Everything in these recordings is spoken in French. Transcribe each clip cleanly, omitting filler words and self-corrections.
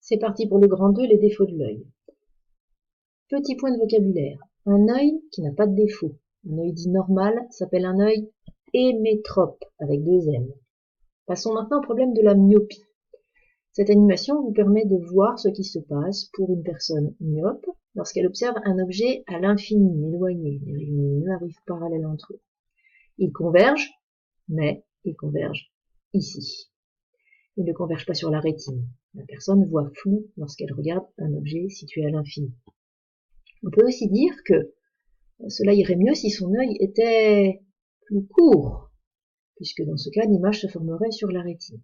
C'est parti pour le grand 2, les défauts de l'œil. Petit point de vocabulaire. Un œil qui n'a pas de défaut. Un œil dit normal s'appelle un œil hémétrope, avec 2 M. Passons maintenant au problème de la myopie. Cette animation vous permet de voir ce qui se passe pour une personne myope lorsqu'elle observe un objet à l'infini, éloigné. Les rayons lumineux arrivent parallèles entre eux. Ils convergent, mais ils convergent ici. Ils ne convergent pas sur la rétine. La personne voit flou lorsqu'elle regarde un objet situé à l'infini. On peut aussi dire que cela irait mieux si son œil était plus court, puisque dans ce cas, l'image se formerait sur la rétine.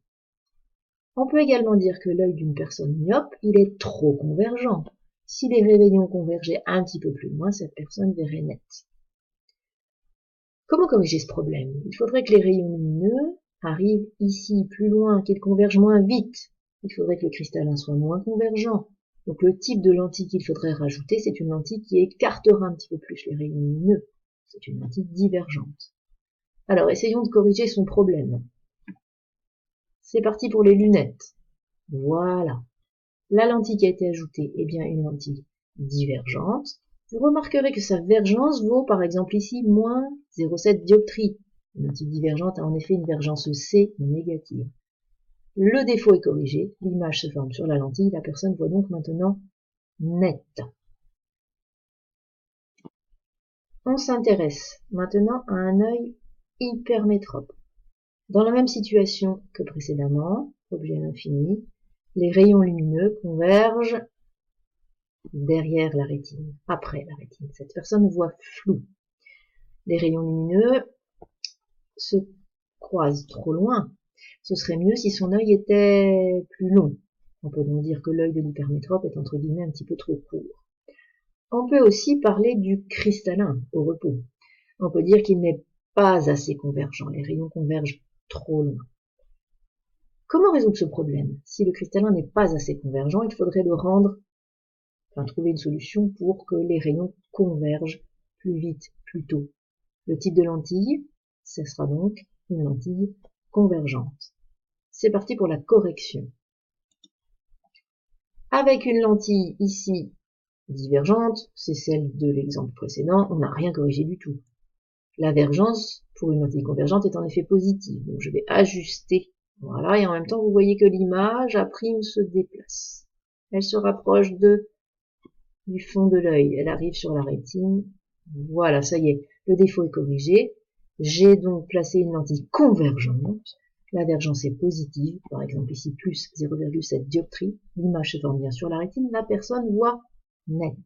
On peut également dire que l'œil d'une personne myope, il est trop convergent. Si les rayons convergeaient un petit peu plus loin, cette personne verrait net. Comment corriger ce problème? Il faudrait que les rayons lumineux arrivent ici plus loin, qu'ils convergent moins vite. Il faudrait que le cristallin soit moins convergent. Donc le type de lentille qu'il faudrait rajouter, c'est une lentille qui écartera un petit peu plus les rayons lumineux. C'est une lentille divergente. Alors essayons de corriger son problème. C'est parti pour les lunettes. Voilà. La lentille qui a été ajoutée est bien une lentille divergente. Vous remarquerez que sa vergence vaut par exemple ici moins 0,7 dioptrie. Une lentille divergente a en effet une vergence C négative. Le défaut est corrigé, l'image se forme sur la lentille, la personne voit donc maintenant net. On s'intéresse maintenant à un œil hypermétrope. Dans la même situation que précédemment, objet à l'infini, les rayons lumineux convergent derrière la rétine, après la rétine. Cette personne voit flou. Les rayons lumineux se croisent trop loin. Ce serait mieux si son œil était plus long. On peut donc dire que l'œil de l'hypermétrope est entre guillemets un petit peu trop court. On peut aussi parler du cristallin au repos. On peut dire qu'il n'est pas assez convergent. Les rayons convergent trop loin. Comment résoudre ce problème? Si le cristallin n'est pas assez convergent, il faudrait le rendre, trouver une solution pour que les rayons convergent plus vite, plus tôt. Le type de lentille, ce sera donc une lentille convergente. C'est parti pour la correction. Avec une lentille ici divergente, c'est celle de l'exemple précédent, on n'a rien corrigé du tout. La vergence pour une lentille convergente est en effet positive, donc je vais ajuster. Voilà, et en même temps, vous voyez que l'image à prime se déplace. Elle se rapproche du fond de l'œil, elle arrive sur la rétine. Voilà, ça y est, le défaut est corrigé. J'ai donc placé une lentille convergente. La vergence est positive, par exemple ici plus 0,7 dioptrie. L'image se forme bien sur la rétine, la personne voit net.